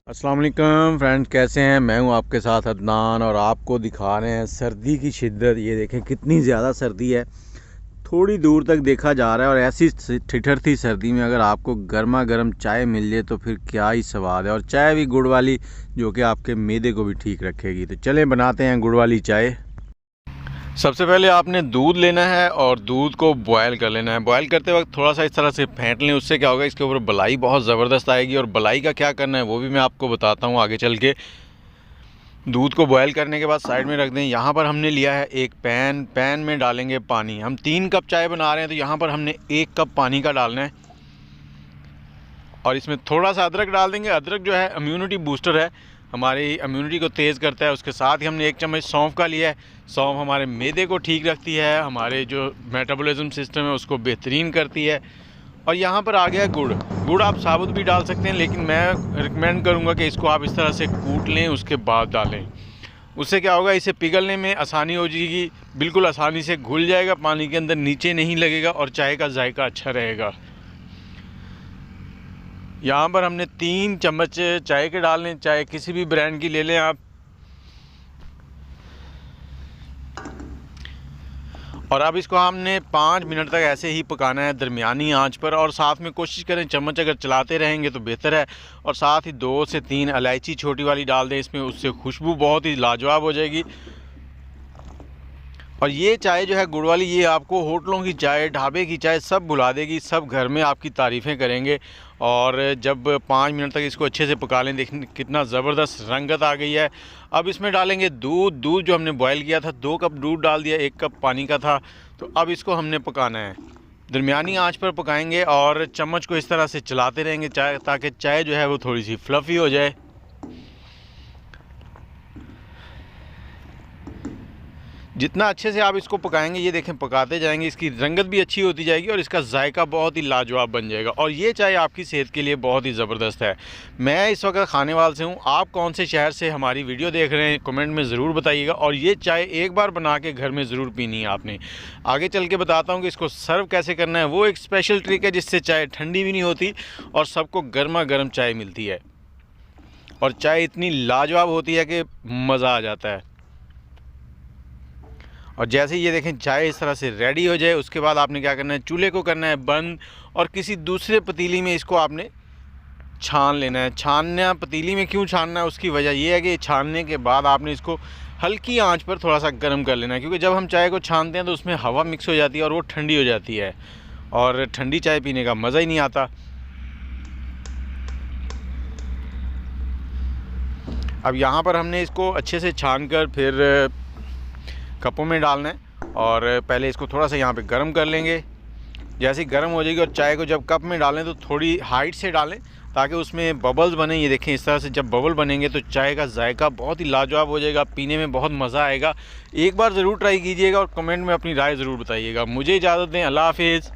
अस्सलाम वालेकुम फ्रेंड्स, कैसे हैं। मैं हूं आपके साथ अदनान और आपको दिखा रहे हैं सर्दी की शिद्दत। ये देखें कितनी ज़्यादा सर्दी है, थोड़ी दूर तक देखा जा रहा है। और ऐसी ठिठर थी सर्दी में अगर आपको गर्मा गर्म चाय मिल जाए तो फिर क्या ही स्वाद है। और चाय भी गुड़ वाली, जो कि आपके मैदे को भी ठीक रखेगी। तो चलें बनाते हैं गुड़ वाली चाय। सबसे पहले आपने दूध लेना है और दूध को बॉयल कर लेना है। बॉयल करते वक्त थोड़ा सा इस तरह से फेंट लें, उससे क्या होगा, इसके ऊपर बलाई बहुत ज़बरदस्त आएगी। और बलाई का क्या करना है वो भी मैं आपको बताता हूँ आगे चल के। दूध को बॉयल करने के बाद साइड में रख दें। यहाँ पर हमने लिया है एक पैन में डालेंगे पानी। हम 3 कप चाय बना रहे हैं तो यहाँ पर हमने 1 कप पानी का डालना है। और इसमें थोड़ा सा अदरक डाल देंगे। अदरक जो है इम्यूनिटी बूस्टर है, हमारी इम्यूनिटी को तेज़ करता है। उसके साथ ही हमने 1 चम्मच सौंफ का लिया है। सौंफ हमारे मैदे को ठीक रखती है, हमारे जो मेटाबॉलिज्म सिस्टम है उसको बेहतरीन करती है। और यहाँ पर आ गया गुड़। गुड़ आप साबुत भी डाल सकते हैं, लेकिन मैं रिकमेंड करूँगा कि इसको आप इस तरह से कूट लें, उसके बाद डालें। उससे क्या होगा, इसे पिघलने में आसानी हो जाएगी, बिल्कुल आसानी से घुल जाएगा, पानी के अंदर नीचे नहीं लगेगा और चाय का जायका अच्छा रहेगा। यहाँ पर हमने 3 चम्मच चाय के डालने, चाय किसी भी ब्रांड की ले लें आप। और अब इसको हमने 5 मिनट तक ऐसे ही पकाना है दरमियानी आंच पर। और साथ में कोशिश करें चम्मच अगर चलाते रहेंगे तो बेहतर है। और साथ ही 2 से 3 इलायची छोटी वाली डाल दें इसमें, उससे खुशबू बहुत ही लाजवाब हो जाएगी। और ये चाय जो है गुड़ वाली, ये आपको होटलों की चाय, ढाबे की चाय सब भुला देगी। सब घर में आपकी तारीफ़ें करेंगे। और जब 5 मिनट तक इसको अच्छे से पका लें, देखने कितना ज़बरदस्त रंगत आ गई है। अब इसमें डालेंगे दूध जो हमने बॉयल किया था, 2 कप दूध डाल दिया, 1 कप पानी का था। तो अब इसको हमने पकाना है, दरमियानी आंच पर पकाएंगे। और चम्मच को इस तरह से चलाते रहेंगे चाय, ताकि चाय जो है वो थोड़ी सी फ्लफ़ी हो जाए। जितना अच्छे से आप इसको पकाएंगे, ये देखें पकाते जाएंगे, इसकी रंगत भी अच्छी होती जाएगी और इसका जायका बहुत ही लाजवाब बन जाएगा। और ये चाय आपकी सेहत के लिए बहुत ही ज़बरदस्त है। मैं इस वक्त खानेवाल से हूँ। आप कौन से शहर से हमारी वीडियो देख रहे हैं कमेंट में ज़रूर बताइएगा। और ये चाय एक बार बना के घर में ज़रूर पीनी है आपने। आगे चल के बताता हूँ कि इसको सर्व कैसे करना है। वो एक स्पेशल ट्रिक है जिससे चाय ठंडी भी नहीं होती और सबको गर्मा गर्म चाय मिलती है। और चाय इतनी लाजवाब होती है कि मज़ा आ जाता है। और जैसे ही ये देखें चाय इस तरह से रेडी हो जाए, उसके बाद आपने क्या करना है, चूल्हे को करना है बंद और किसी दूसरे पतीली में इसको आपने छान लेना है। छानना, पतीली में क्यों छानना है, उसकी वजह ये है कि छानने के बाद आपने इसको हल्की आंच पर थोड़ा सा गर्म कर लेना है। क्योंकि जब हम चाय को छानते हैं तो उसमें हवा मिक्स हो जाती है और वो ठंडी हो जाती है और ठंडी चाय पीने का मज़ा ही नहीं आता। अब यहाँ पर हमने इसको अच्छे से छान कर फिर कपों में डालना है। और पहले इसको थोड़ा सा यहाँ पे गर्म कर लेंगे। जैसे ही गर्म हो जाएगी, और चाय को जब कप में डालें तो थोड़ी हाइट से डालें ताकि उसमें बबल्स बने। ये देखें इस तरह से जब बबल बनेंगे तो चाय का जायका बहुत ही लाजवाब हो जाएगा, पीने में बहुत मज़ा आएगा। एक बार ज़रूर ट्राई कीजिएगा और कमेंट में अपनी राय ज़रूर बताइएगा। मुझे इजाज़त दें, अल्लाह हाफिज़।